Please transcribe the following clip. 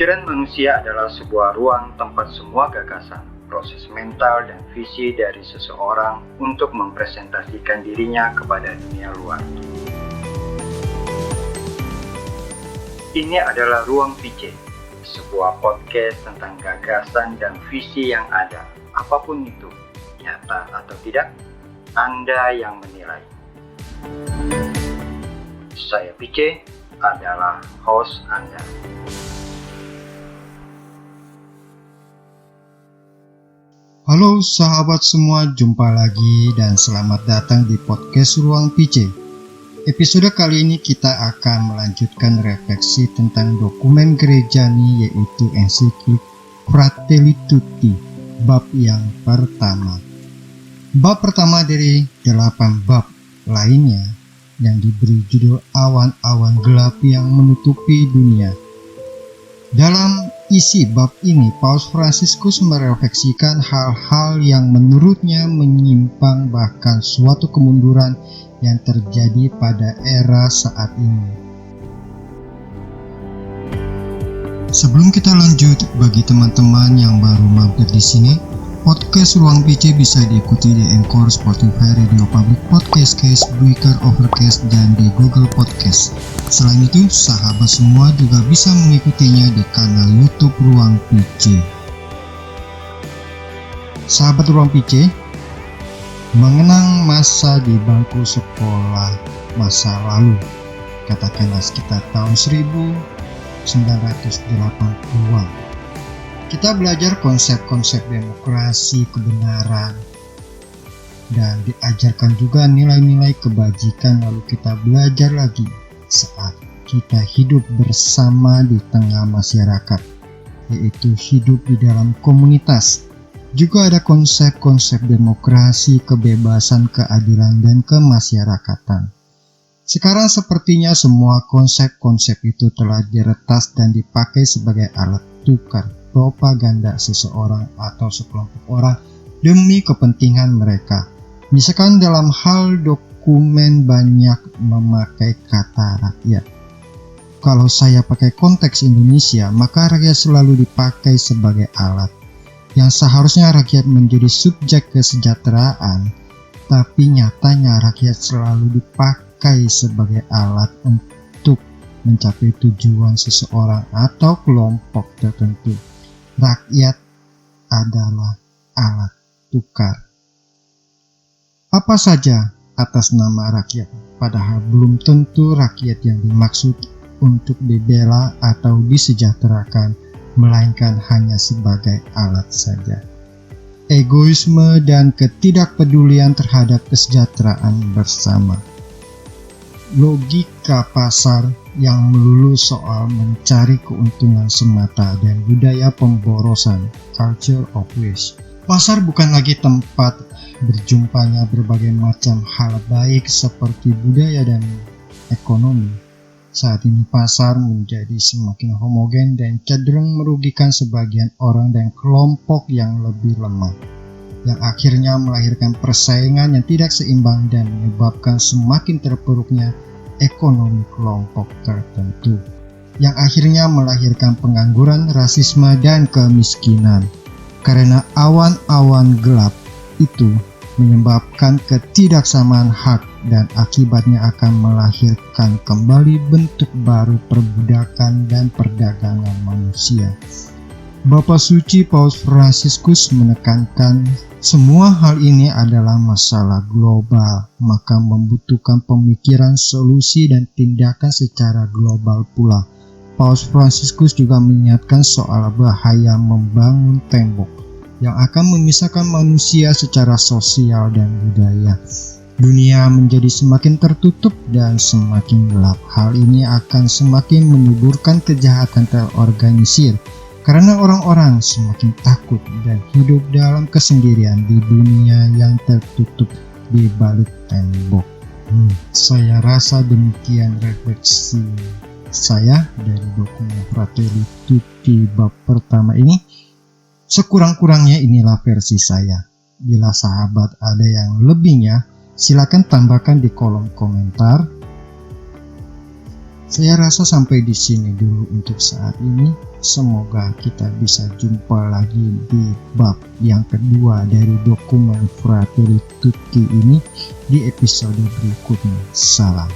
Pikiran manusia adalah sebuah ruang tempat semua gagasan, proses mental dan visi dari seseorang untuk mempresentasikan dirinya kepada dunia luar. Ini adalah Ruang PC, sebuah podcast tentang gagasan dan visi yang ada, apapun itu, nyata atau tidak, Anda yang menilai. Saya PC adalah host Anda. Halo sahabat semua, jumpa lagi dan selamat datang di podcast Ruang PC. Episode kali ini kita akan melanjutkan refleksi tentang dokumen gerejani, yaitu ensiklik Fratelli Tutti, bab yang pertama. Bab pertama dari 8 bab lainnya yang diberi judul Awan-awan gelap yang menutupi dunia. Dalam isi bab ini, Paus Fransiskus merefleksikan hal-hal yang menurutnya menyimpang, bahkan suatu kemunduran yang terjadi pada era saat ini. Sebelum kita lanjut, bagi teman-teman yang baru mampir di sini, podcast Ruang PC bisa diikuti di Anchor, Spotify, Radio Public Podcast, Case, Breaker, Overcast, dan di Google Podcast. Selain itu, sahabat semua juga bisa mengikutinya di kanal YouTube Ruang PC. Sahabat Ruang PC, mengenang masa di bangku sekolah masa lalu, katakanlah sekitar tahun 1980-an. Kita belajar konsep-konsep demokrasi, kebenaran, dan diajarkan juga nilai-nilai kebajikan. Lalu kita belajar lagi saat kita hidup bersama di tengah masyarakat, yaitu hidup di dalam komunitas. Juga ada konsep-konsep demokrasi, kebebasan, keadilan, dan kemasyarakatan. Sekarang sepertinya semua konsep-konsep itu telah diretas dan dipakai sebagai alat tukar propaganda seseorang atau sekelompok orang demi kepentingan mereka. Misalkan dalam hal dokumen banyak memakai kata rakyat. Kalau saya pakai konteks Indonesia, maka rakyat selalu dipakai sebagai alat. Yang seharusnya rakyat menjadi subjek kesejahteraan, tapi nyatanya rakyat selalu dipakai sebagai alat untuk mencapai tujuan seseorang atau kelompok tertentu. Rakyat adalah alat tukar. Apa saja atas nama rakyat, padahal belum tentu rakyat yang dimaksud untuk dibela atau disejahterakan, melainkan hanya sebagai alat saja. Egoisme dan ketidakpedulian terhadap kesejahteraan bersama. Logika pasar yang melulu soal mencari keuntungan semata dan budaya pemborosan, culture of waste. Pasar bukan lagi tempat berjumpanya berbagai macam hal baik seperti budaya dan ekonomi. Saat ini pasar menjadi semakin homogen dan cenderung merugikan sebagian orang dan kelompok yang lebih lemah, yang akhirnya melahirkan persaingan yang tidak seimbang dan menyebabkan semakin terpuruknya ekonomi kelompok tertentu, yang akhirnya melahirkan pengangguran, rasisme, dan kemiskinan. Karena awan-awan gelap itu menyebabkan ketidaksamaan hak dan akibatnya akan melahirkan kembali bentuk baru perbudakan dan perdagangan manusia. Bapa Suci Paus Fransiskus menekankan semua hal ini adalah masalah global, maka membutuhkan pemikiran, solusi, dan tindakan secara global pula. Paus Fransiskus juga mengingatkan soal bahaya membangun tembok yang akan memisahkan manusia secara sosial dan budaya. Dunia menjadi semakin tertutup dan semakin gelap. Hal ini akan semakin menyuburkan kejahatan terorganisir, karena orang-orang semakin takut dan hidup dalam kesendirian di dunia yang tertutup di balik tembok. Saya rasa demikian refleksi saya dari dokumen Fratelli Tutti bab pertama ini. Sekurang-kurangnya inilah versi saya. Bila sahabat ada yang lebihnya, silakan tambahkan di kolom komentar. Saya rasa sampai di sini dulu untuk saat ini. Semoga kita bisa jumpa lagi di bab yang kedua dari dokumen Fratelli Tutti ini di episode berikutnya. Salam.